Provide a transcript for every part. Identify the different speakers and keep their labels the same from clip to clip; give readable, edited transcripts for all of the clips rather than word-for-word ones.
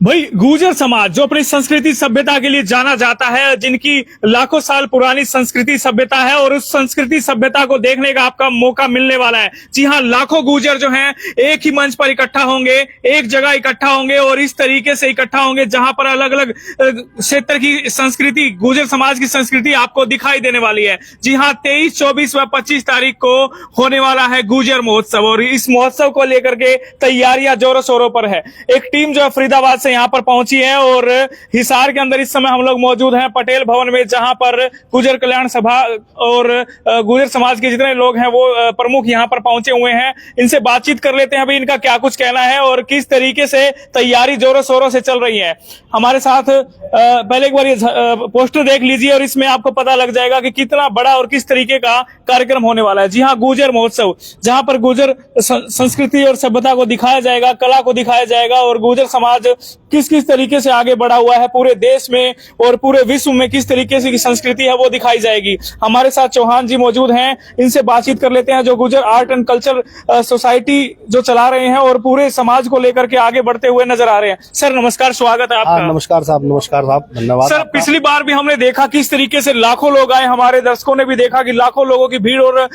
Speaker 1: भाई गुर्जर समाज जो अपनी संस्कृति सभ्यता के लिए जाना जाता है, जिनकी लाखों साल पुरानी संस्कृति सभ्यता है और उस संस्कृति सभ्यता को देखने का आपका मौका मिलने वाला है। जी हाँ, लाखों गुर्जर जो हैं एक ही मंच पर इकट्ठा होंगे, एक जगह इकट्ठा होंगे और इस तरीके से इकट्ठा होंगे जहां पर अलग अलग क्षेत्र की संस्कृति, गुर्जर समाज की संस्कृति आपको दिखाई देने वाली है। जी हाँ, 23, 24 व 25 तारीख को होने वाला है गुर्जर महोत्सव और इस महोत्सव को लेकर के तैयारियां जोरों शोरों पर है। एक टीम जो फरीदाबाद से यहाँ पर पहुंची है और हिसार के अंदर इस समय हम लोग मौजूद हैं पटेल भवन में, जहां पर गुर्जर कल्याण सभा और गुर्जर समाज के जितने लोग हैं वो प्रमुख यहाँ पर पहुंचे हुए हैं। इनसे बातचीत कर लेते हैं अभी इनका क्या कुछ कहना है और किस तरीके से तैयारी जोरों शोरों से चल रही है। हमारे साथ पहले एक बार ये पोस्टर देख लीजिए और इसमें आपको पता लग जाएगा कि कितना बड़ा और किस तरीके का कार्यक्रम होने वाला है। जी हाँ, गुर्जर महोत्सव, जहां पर गुर्जर संस्कृति और सभ्यता को दिखाया जाएगा, कला को दिखाया जाएगा और गुर्जर समाज किस किस तरीके से आगे बढ़ा हुआ है पूरे देश में और पूरे विश्व में, किस तरीके से की संस्कृति है वो दिखाई जाएगी। हमारे साथ चौहान जी मौजूद हैं, इनसे बातचीत कर लेते हैं, जो Gurjar art and culture society जो चला रहे हैं और पूरे समाज को लेकर के आगे बढ़ते हुए नजर आ रहे हैं। सर नमस्कार, स्वागत है आपका।
Speaker 2: नमस्कार साहब, नमस्कार साहब, धन्यवाद।
Speaker 1: सर पिछली बार भी हमने देखा किस तरीके से लाखों लोग आए, हमारे दर्शकों ने भी देखा कि लाखों लोगों की भीड़ और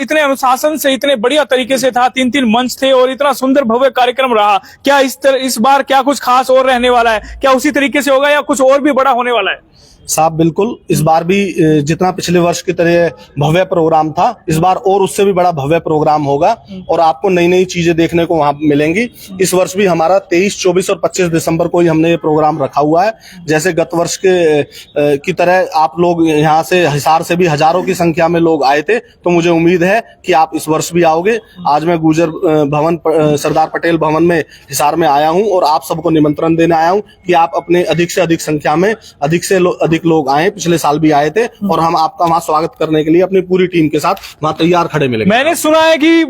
Speaker 1: इतने अनुशासन से, इतने बढ़िया तरीके से था, 3-3 मंच थे और इतना सुंदर भव्य कार्यक्रम रहा। क्या इस बार क्या कुछ खास और रहने वाला है? क्या उसी तरीके से होगा या कुछ और भी बड़ा होने वाला है?
Speaker 2: साहब बिल्कुल, इस बार भी जितना पिछले वर्ष की तरह भव्य प्रोग्राम था, इस बार और उससे भी बड़ा भव्य प्रोग्राम होगा और आपको नई नई चीजें देखने को वहां मिलेंगी। इस वर्ष भी हमारा 23, 24 और 25 दिसंबर को ही हमने ये प्रोग्राम रखा हुआ है। जैसे गत वर्ष के की तरह आप लोग यहाँ से हिसार से भी हजारों की संख्या में लोग आए थे, तो मुझे उम्मीद है कि आप इस वर्ष भी आओगे। आज मैं गुर्जर भवन, सरदार पटेल भवन में हिसार में आया हूँ और आप सबको निमंत्रण देने आया हूँ कि आप अपने अधिक से अधिक संख्या में अधिक से अधिक लोग आए। पिछले साल भी आए थे और हम आपका वहां स्वागत करने के लिए अपनी पूरी टीम के साथ वहां तैयार खड़े मिलेंगे।
Speaker 1: मैंने सुना है कि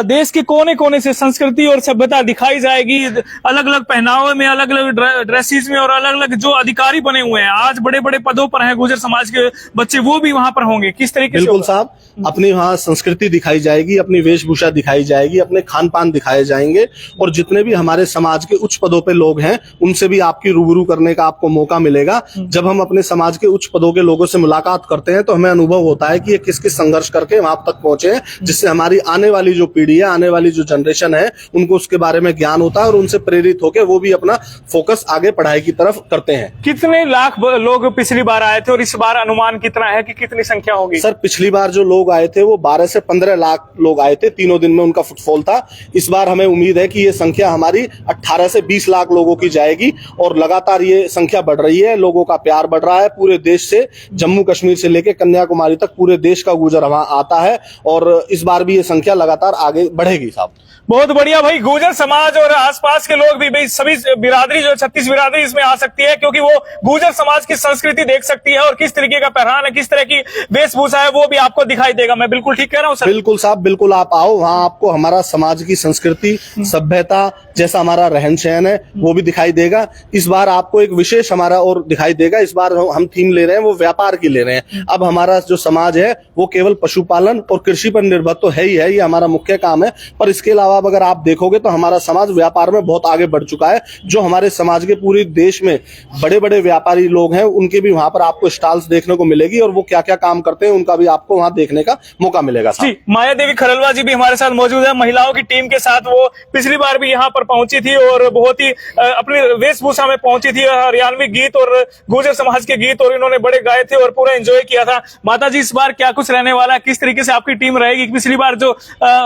Speaker 1: देश के कोने कोने से संस्कृति और सभ्यता दिखाई जाएगी, अलग अलग पहनावे में, अलग अलग ड्रेसेस में और अलग अलग जो अधिकारी बने हुए हैं, आज बड़े बड़े पदों पर हैं गुर्जर समाज के बच्चे, वो भी वहां पर होंगे। किस तरीके से?
Speaker 2: बिल्कुल साहब, अपनी वहाँ संस्कृति दिखाई जाएगी, अपनी वेशभूषा दिखाई जाएगी, अपने खान पान दिखाए जाएंगे और जितने भी हमारे समाज के उच्च पदों पे लोग हैं उनसे भी आपकी रूबरू करने का आपको मौका मिलेगा। जब हम अपने समाज के उच्च पदों के लोगों से मुलाकात करते हैं तो हमें अनुभव होता है कि ये किस किस संघर्ष करके वहां तक पहुंचे हैं, जिससे हमारी आने वाली जो पीढ़ी है, आने वाली जो जनरेशन है, उनको उसके बारे में ज्ञान होता है और उनसे प्रेरित होकर वो भी अपना फोकस आगे पढ़ाई की तरफ करते हैं।
Speaker 1: कितने लाख लोग पिछली बार आए थे और इस बार अनुमान कितना है कि कितनी संख्या होगी?
Speaker 2: सर पिछली बार जो लोग आए थे वो 12 से 15 लाख लोग आए थे, तीनों दिन में उनका फुटफॉल था। इस बार हमें उम्मीद है कि ये संख्या हमारी 18 से 20 लाख लोगों की जाएगी और लगातार ये संख्या बढ़ रही है। लोगों का प्यार बढ़ रहा है, पूरे देश से, जम्मू कश्मीर से लेकर कन्याकुमारी तक पूरे देश का गुर्जर वहां आता है और इस बार भी ये संख्या लगातार आगे बढ़ेगी साहब।
Speaker 1: बहुत बढ़िया भाई, गुर्जर समाज और आसपास के लोग भी भाई, सभी बिरादरी जो 36 बिरादरी इसमें आ सकती है क्योंकि वो गुर्जर समाज की संस्कृति देख सकती है और किस तरीके का पहनान है, किस तरह की वेशभूषा है वो भी आपको दिखाई देगा। मैं बिल्कुल ठीक कह रहा हूँ सर?
Speaker 2: बिल्कुल साहब, बिल्कुल आप आओ, वहाँ आपको हमारा समाज की संस्कृति, सभ्यता, जैसा हमारा रहन सहन है वो भी दिखाई देगा। इस बार आपको एक विशेष हमारा और दिखाई देगा। इस बार हम थीम ले रहे हैं वो व्यापार की ले रहे हैं। अब हमारा जो समाज है वो केवल पशुपालन और कृषि पर निर्भर तो है ही है, ये हमारा मुख्य काम है, पर इसके अलावा अगर आप देखोगे तो हमारा समाज व्यापार में बहुत आगे बढ़ चुका है। जो हमारे समाज के पूरे देश में बड़े बड़े व्यापारी लोग हैं उनके भी वहां पर आपको स्टॉल्स देखने को मिलेगी और वो क्या क्या काम करते हैं उनका भी आपको वहां देखने का मौका मिलेगा।
Speaker 1: जी, माया देवी खरलवा जी भी हमारे साथ मौजूद है, महिलाओं की टीम के साथ। वो पिछली बार भी यहाँ पर पहुंची थी और बहुत ही अपनी वेशभूषा में पहुंची थी, हरियाणवी गीत और गुर्जर समाज के गीत और इन्होंने बड़े गाए थे और पूरा एंजॉय किया था। माता जी, इस बार क्या कुछ रहने वाला है? किस तरीके से आपकी टीम रहेगी? पिछली बार जो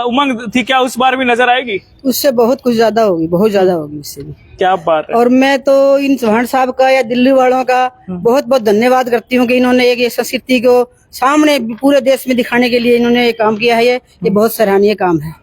Speaker 1: उमंग थी क्या उस बार भी नजर आएगी?
Speaker 3: उससे बहुत कुछ ज्यादा होगी, बहुत ज्यादा होगी उससे भी।
Speaker 1: क्या बात है।
Speaker 3: और मैं तो इन चौहान साहब का या दिल्ली वालों का बहुत बहुत धन्यवाद करती हूँ कि इन्होंने एक ये संस्कृति को सामने पूरे देश में दिखाने के लिए इन्होंने काम किया है। ये बहुत सराहनीय काम है।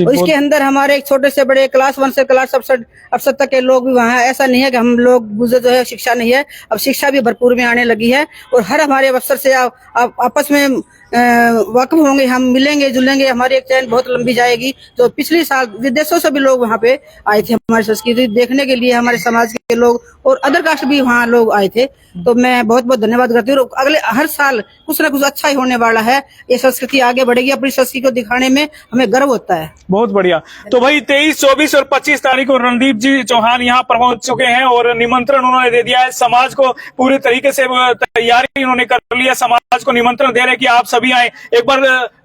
Speaker 3: और इसके अंदर हमारे एक छोटे से बड़े क्लास 1 से क्लास 68 तक के लोग भी वहाँ हैं। ऐसा नहीं है कि हम लोग गुर्जर जो है शिक्षा नहीं है, अब शिक्षा भी भरपूर में आने लगी है और हर हमारे अवसर से आपस में वाकिफ होंगे, हम मिलेंगे जुलेंगे, हमारी एक चैन बहुत लंबी जाएगी। तो पिछले साल विदेशों से भी लोग वहाँ पे आए थे हमारी संस्कृति देखने के लिए, हमारे समाज के लोग और अदर कास्ट भी वहाँ लोग आए थे। तो मैं बहुत बहुत धन्यवाद करती हूँ। अगले हर साल कुछ ना कुछ अच्छा ही होने वाला है, ये संस्कृति आगे बढ़ेगी। अपनी संस्कृति को दिखाने में हमें गर्व होता है।
Speaker 1: बहुत बढ़िया। तो भाई 23, 24 और 25 तारीख को रणदीप जी चौहान यहाँ पर पहुंच चुके हैं और निमंत्रण उन्होंने दे दिया है। समाज को पूरे तरीके से तैयारी उन्होंने कर लिया, समाज को निमंत्रण दे रहे हैं कि आप सभी आए। एक बार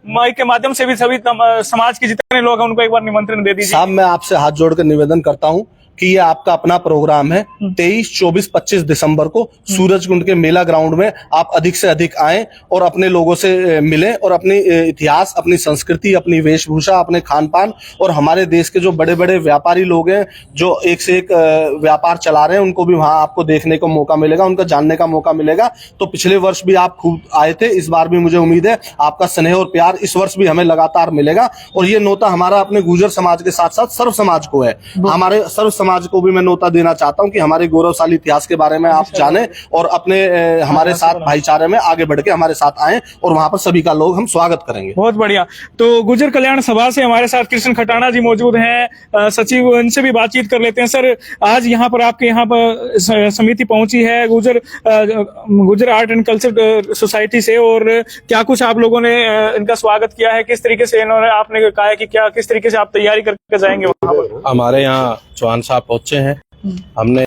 Speaker 1: माइक के माध्यम से भी सभी समाज के जितने लोग हैं उनको एक बार निमंत्रण दे दीजिए।
Speaker 2: साहब, मैं आपसे हाथ जोड़कर निवेदन करता हूं कि ये आपका अपना प्रोग्राम है। 23, 24, 25 दिसंबर को सूरजकुंड के मेला ग्राउंड में आप अधिक से अधिक आएं और अपने लोगों से मिलें और अपनी इतिहास, अपनी संस्कृति, अपनी वेशभूषा, अपने खान पान और हमारे देश के जो बड़े बड़े व्यापारी लोग हैं जो एक से एक व्यापार चला रहे हैं उनको भी वहां आपको देखने को मौका मिलेगा, उनका जानने का मौका मिलेगा। तो पिछले वर्ष भी आप खूब आए थे, इस बार भी मुझे उम्मीद है आपका स्नेह और प्यार इस वर्ष भी हमें लगातार मिलेगा। और ये न्योता हमारा अपने गुर्जर समाज के साथ साथ सर्व समाज को है। हमारे सर्व समाज को भी मैं न्योता देना चाहता हूं कि हमारे गौरवशाली इतिहास के बारे में आप जानें और अपने हमारे साथ भाईचारे में आगे बढ़ के हमारे साथ आएं और वहां पर सभी का लोग हम स्वागत करेंगे।
Speaker 1: बहुत बढ़िया। तो गुर्जर कल्याण सभा से हमारे साथ कृष्ण खटाना जी मौजूद हैं, सचिव, इनसे भी बातचीत कर लेते हैं। सर, आज यहाँ पर आपके यहाँ पर समिति पहुंची है Gurjar art and culture society से, और क्या कुछ आप लोगों ने इनका स्वागत किया है? किस तरीके से इन्होंने, आपने कहा है कि क्या किस तरीके से आप तैयारी करके जाएंगे वहां पर?
Speaker 4: हमारे यहाँ चौहान साहब पहुंचे हैं। हमने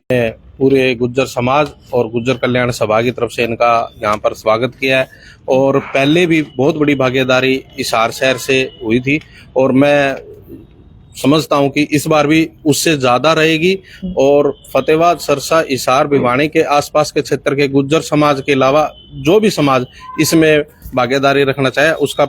Speaker 4: पूरे गुर्जर समाज और गुर्जर कल्याण सभा की तरफ से इनका यहाँ पर स्वागत किया है और पहले भी बहुत बड़ी भागीदारी हिसार शहर से हुई थी और मैं समझता हूं कि इस बार भी उससे ज्यादा रहेगी। और फतेहाबाद, सरसा, हिसार, भिवानी के आसपास के क्षेत्र के गुर्जर समाज के अलावा जो भी समाज इसमें भागीदारी रखना चाहे उसका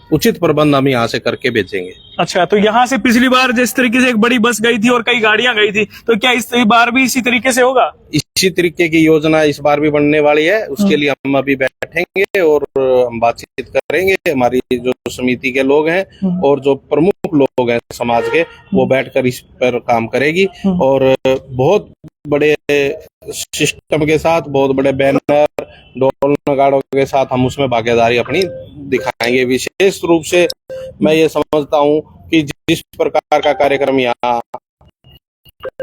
Speaker 4: उचित प्रबंध हम यहाँ से करके भेजेंगे।
Speaker 1: अच्छा, तो यहाँ से पिछली बार जिस तरीके से एक बड़ी बस गई थी और कई गाड़ियां गई थी, तो क्या इस बार भी इसी तरीके से होगा?
Speaker 4: इसी तरीके की योजना इस बार भी बनने वाली है। उसके लिए हम अभी बैठेंगे और हम बातचीत करेंगे। हमारी जो समिति के लोग हैं और जो प्रमुख लोग हैं समाज के, वो बैठकर इस पर काम करेगी और बहुत बड़े सिस्टम के साथ, बहुत बड़े बैनर, ढोल नगाड़ों के साथ हम उसमें भागीदारी अपनी दिखाएंगे। विशेष रूप से मैं ये समझता हूँ कि जिस प्रकार का कार्यक्रम यहाँ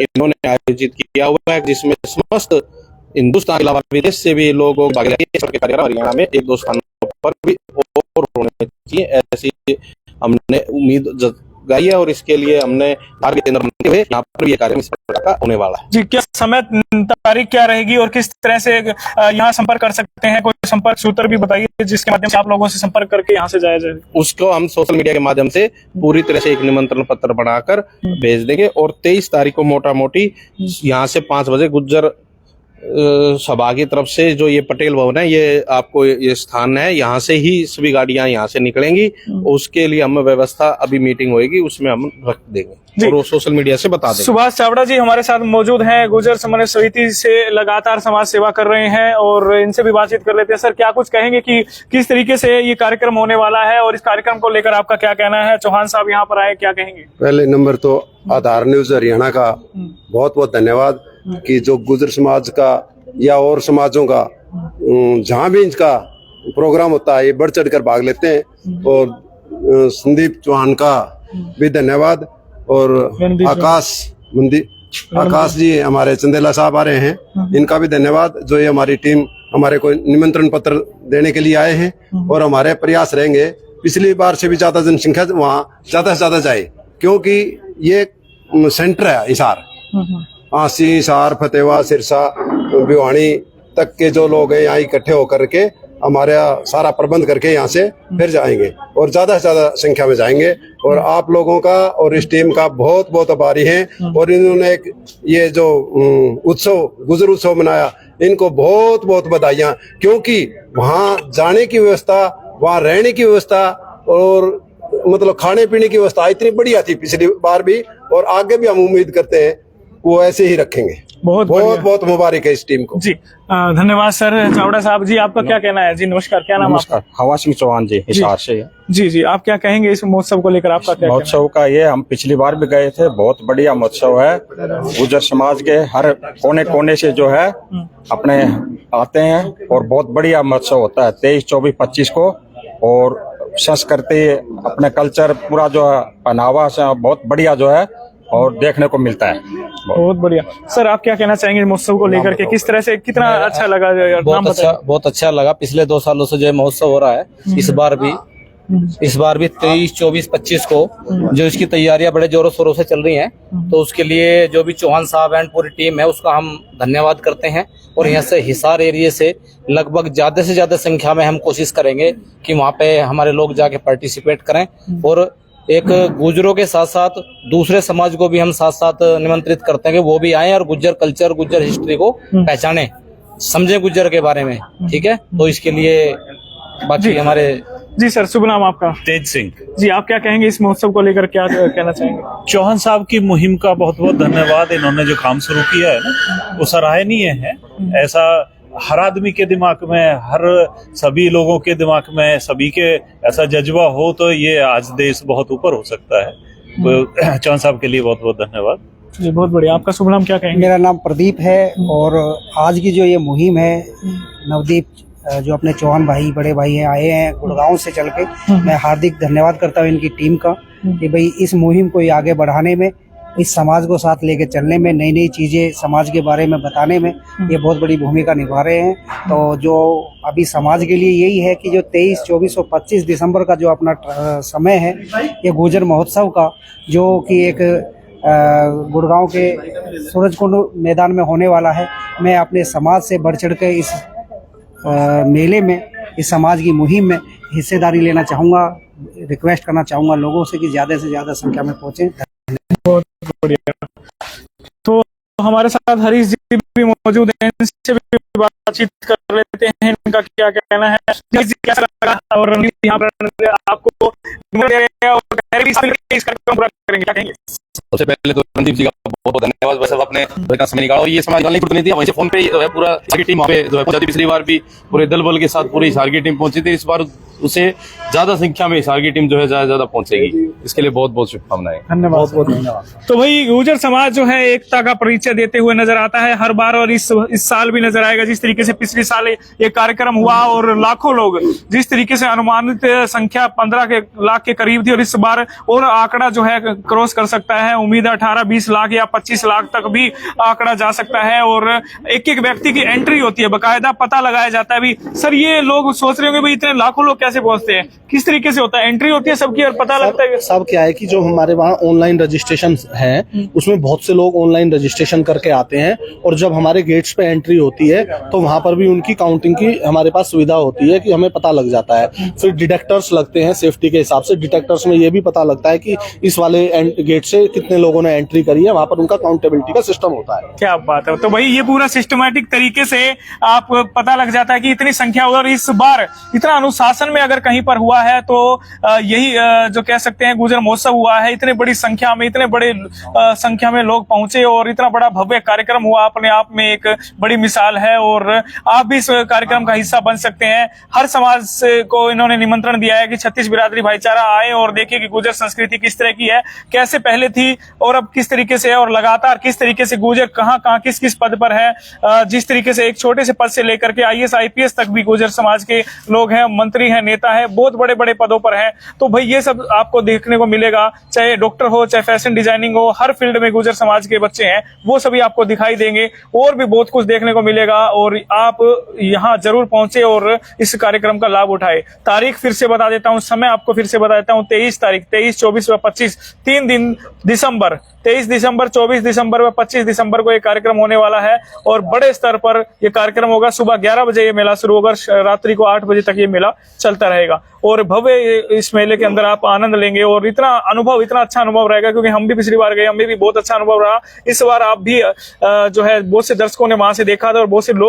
Speaker 4: इन्होंने आयोजित किया हुआ है, जिसमें समस्त हिंदुस्तान के अलावा विदेश से भी लोगों भागीदारी कार्यक्रम हरियाणा में 1-2 स्थानों पर भी और होने चाहिए, ऐसी हमने उम्मीद जताई है और इसके लिए हमने टारगेट केंद्र बनते हुए यहाँ पर भी ये कार्यक्रम इस प्रकार का होने वाला है।
Speaker 1: जी, क्या समय, तारीख क्या रहेगी और किस तरह से यहाँ संपर्क कर सकते हैं? कोई संपर्क सूत्र भी बताइए जिसके माध्यम से आप लोगों से संपर्क करके यहाँ से जाया जाए।
Speaker 4: उसको हम सोशल मीडिया के माध्यम से पूरी तरह से एक निमंत्रण पत्र बनाकर भेज देंगे और 23 तारीख को मोटा मोटी यहाँ से 5 बजे गुर्जर सभा की तरफ से जो ये पटेल भवन है, ये आपको ये स्थान है, यहाँ से ही सभी गाड़ियां यहाँ से निकलेंगी। उसके लिए हम व्यवस्था, अभी मीटिंग होगी उसमें हम रख देंगे और वो सोशल मीडिया से बता देंगे।
Speaker 1: सुभाष चावड़ा जी हमारे साथ मौजूद हैं, गुर्जर समन्वय समिति से लगातार समाज सेवा कर रहे हैं और इनसे भी बातचीत कर लेते हैं। सर, क्या कुछ कहेंगे कि किस तरीके से ये कार्यक्रम होने वाला है और इस कार्यक्रम को लेकर आपका क्या कहना है? चौहान साहब यहाँ पर आए, क्या कहेंगे?
Speaker 5: पहले नंबर तो आधार न्यूज हरियाणा का बहुत बहुत धन्यवाद कि जो गुर्जर समाज का या और समाजों का जहाँ भी इनका प्रोग्राम होता है ये बढ़ चढ़ कर भाग लेते हैं। और संदीप चौहान का भी धन्यवाद और आकाश जी हमारे चंदेला साहब आ रहे हैं, इनका भी धन्यवाद जो ये हमारी टीम हमारे को निमंत्रण पत्र देने के लिए आए हैं। और हमारे प्रयास रहेंगे पिछली बार से भी ज्यादा जनसंख्या वहाँ ज्यादा से ज्यादा जाए, क्योंकि ये सेंटर है हिसार, आसी, हिसार, फतेहाबाद, सिरसा, भिवानी तक के जो लोग हैं यहाँ इकट्ठे होकर के हमारा सारा प्रबंध करके यहाँ से फिर जाएंगे और ज्यादा से ज्यादा संख्या में जाएंगे। और आप लोगों का और इस टीम का बहुत बहुत आभारी हैं। और इन्होंने एक ये जो उत्सव, गुर्जर उत्सव मनाया, इनको बहुत बहुत बधाइयाँ, क्योंकि वहाँ जाने की व्यवस्था, वहाँ रहने की व्यवस्था और मतलब खाने पीने की व्यवस्था इतनी बढ़िया थी पिछली बार भी, और आगे भी हम उम्मीद करते हैं वो ऐसे ही रखेंगे। बहुत बहुत मुबारक है इस टीम को।
Speaker 1: जी धन्यवाद सर। चावड़ा साहब जी, आपका क्या कहना है? जी नमस्कार, क्या नाम आपका?
Speaker 6: हवा सिंह चौहान जी, हिसार से।
Speaker 1: जी, आप क्या कहेंगे इस महोत्सव को लेकर? आपका क्या
Speaker 6: महोत्सव का ये, हम पिछली बार भी गए थे, बहुत बढ़िया महोत्सव है। गुर्जर समाज के हर कोने कोने से जो है अपने आते हैं और बहुत बढ़िया महोत्सव होता है। 23, 24, 25 को और संस्कृति, अपने कल्चर, पूरा जो है पहनावा से बहुत बढ़िया जो है और देखने को मिलता है।
Speaker 1: बहुत बढ़िया। सर आप क्या कहना चाहेंगे महोत्सव को लेकर के, किस तरह से, कितना अच्छा लगा?
Speaker 7: बहुत अच्छा लगा। पिछले 2 सालों से जो महोत्सव हो रहा है, इस बार भी 23, 24, 25 को जो इसकी तैयारियां बड़े जोरों शोरों से चल रही हैं, तो उसके लिए जो भी चौहान साहब एंड पूरी टीम है उसका हम धन्यवाद करते हैं। और यहाँ से हिसार एरिया से लगभग ज्यादा से ज्यादा संख्या में हम कोशिश करेंगे कि वहाँ पे हमारे लोग जाके पार्टिसिपेट करें, और एक गुजरों के साथ साथ दूसरे समाज को भी हम साथ साथ निमंत्रित करते हैं कि वो भी आए और गुज्जर कल्चर, गुज्जर हिस्ट्री को पहचाने, समझे गुज्जर के बारे में। ठीक है, तो इसके लिए बाकी हमारे
Speaker 1: जी सर, शुभ नाम आपका?
Speaker 8: तेज सिंह
Speaker 1: जी, आप क्या कहेंगे इस महोत्सव को लेकर, क्या कहना चाहेंगे?
Speaker 8: चौहान साहब की मुहिम का बहुत बहुत धन्यवाद। इन्होंने जो काम शुरू किया है ना, वो सराहनीय है। ऐसा हर आदमी के दिमाग में, हर सभी लोगों के दिमाग में, सभी के ऐसा जज्बा हो तो ये आज देश बहुत ऊपर हो सकता है। तो चौहान साहब के लिए बहुत बहुत धन्यवाद
Speaker 1: जी। बहुत बढ़िया। आपका शुभ नाम क्या कहेंगे?
Speaker 9: मेरा नाम प्रदीप है, और आज की जो ये मुहिम है, नवदीप जो अपने चौहान भाई, बड़े भाई हैं, आए हैं गुड़गांव से चल के, मैं हार्दिक धन्यवाद करता हूँ इनकी टीम का कि भाई इस मुहिम को आगे बढ़ाने में, इस समाज को साथ लेके चलने में, नई नई चीजें समाज के बारे में बताने में ये बहुत बड़ी भूमिका निभा रहे हैं। तो जो अभी समाज के लिए यही है कि जो 23, 24 और 25 दिसंबर का जो अपना समय है, ये गुर्जर महोत्सव का, जो कि एक गुड़गांव के सूरजकुंड मैदान में होने वाला है, मैं अपने समाज से बढ़ चढ़ के इस मेले में, इस समाज की मुहिम में हिस्सेदारी लेना चाहूँगा। रिक्वेस्ट करना चाहूँगा लोगों से कि ज़्यादा से ज़्यादा संख्या में पहुँचें।
Speaker 1: बहुत बढ़िया। तो हमारे साथ हरीश जी भी मौजूद हैं, इनसे भी बातचीत कर लेते हैं, इनका क्या कहना है। कैसा लगा और यहाँ पर आपको इस कार्यक्रम पूरा करेंगे, क्या कहेंगे?
Speaker 10: सबसे पहले तो रणदीप जी का बहुत बहुत धन्यवाद। वैसे अपने समय निकाला, और ये समय निकालने की जरूरत नहीं थी। वैसे फोन पे जो है पूरा इसकी टीम वहाँ पे जो है पहुंची थी। पिछली बार भी पूरे दल बल के साथ पूरी हिसार की टीम पहुंची थी। इस बार उसे ज्यादा संख्या में हिसार की टीम जो है ज्यादा पहुंचेगी। इसके लिए बहुत बहुत शुभकामनाएं।
Speaker 1: धन्यवाद, बहुत बहुत धन्यवाद। तो भाई गुर्जर समाज जो है एकता का परिचय देते हुए नजर आता है हर बार, और इस साल भी नजर आएगा। जिस तरीके से पिछले साल ये कार्यक्रम हुआ और लाखों लोग, जिस तरीके से अनुमानित संख्या 15 लाख के करीब थी, और इस बार और आंकड़ा जो है क्रॉस कर सकता है। उम्मीद है 18-20 लाख या 25 लाख तक भी आंकड़ा जा सकता है। और एक एक व्यक्ति की एंट्री होती है, बकायदा पता लगाया जाता है। अभी सर ये लोग सोच रहे होंगे भाई इतने लाखों लोग कैसे पहुंचते हैं, किस तरीके से होता है? एंट्री होती है सबकी और पता लगता है।
Speaker 2: सब क्या है कि जो हमारे वहाँ ऑनलाइन रजिस्ट्रेशन है, उसमें बहुत से लोग ऑनलाइन रजिस्ट्रेशन करके आते हैं, और जब हमारे गेट्स पे एंट्री होती है तो वहाँ पर भी उनकी काउंटिंग की हमारे पास सुविधा होती है कि हमें पता लग जाता है। फिर डिटेक्टर्स लगते हैं सेफ्टी के हिसाब से। डिटेक्टर्स में ये भी पता लगता है कि इस वाले गेट से कितने लोगों ने एंट्री करी है। वहाँ पर उनका काउंटेबिलिटी का सिस्टम होता है।
Speaker 1: क्या बात है। तो भाई ये पूरा सिस्टमैटिक तरीके से आप पता लग जाता है कि इतनी संख्या होगी। और इस बार इतना अनुशासन में अगर कहीं पर हुआ है तो यही जो कह सकते हैं गुर्जर महोत्सव हुआ है। इतने बड़ी संख्या में, इतने बड़े संख्या में लोग पहुंचे और इतना बड़ा भव्य कार्यक्रम हुआ, अपने आप में एक बड़ी मिसाल है। और आप भी इस कार्यक्रम का हिस्सा बन सकते हैं। हर समाज को इन्होंने निमंत्रण दिया है कि छत्तीस बिरादरी भाईचारा आए और देखिए कि गुर्जर संस्कृति किस तरह की है, कैसे पहले थी और अब किस तरीके से है, और लगातार किस तरीके से गुर्जर कहाँ कहाँ किस किस पद पर है। जिस तरीके से एक छोटे से पद से लेकर के IAS IPS तक भी गुर्जर समाज के लोग हैं, मंत्री हैं, नेता है, बहुत बड़े बड़े पदों पर हैं। तो भाई ये सब आपको देखने को मिलेगा, चाहे डॉक्टर हो, चाहे फैशन डिजाइनिंग हो, हर फील्ड में गुर्जर समाज के बच्चे हैं, वो सभी आपको दिखाई देंगे। और भी बहुत कुछ देखने को मिलेगा, और आप यहाँ जरूर पहुंचे और इस कार्यक्रम का लाभ उठाए। तारीख फिर से बता देता हूँ, समय आपको फिर से बता देता हूँ। 23 तारीख, 23, 24 व 25 3 दिन दिसंबर, 23 दिसंबर, 24 दिसंबर व 25 दिसंबर को ये कार्यक्रम होने वाला है। और बड़े स्तर पर ये कार्यक्रम होगा। सुबह 11 बजे ये मेला शुरू होगा, रात्रि को 8 बजे तक ये मेला चलता रहेगा। और भव्य इस मेले के अंदर आप आनंद लेंगे, और इतना अनुभव, इतना अच्छा अनुभव रहेगा, क्योंकि हम भी पिछली बार गए, हमें भी बहुत अच्छा अनुभव रहा। इस बार आप भी जो है बहुत से दर्शकों ने वहां से देखा था और बहुत से लोग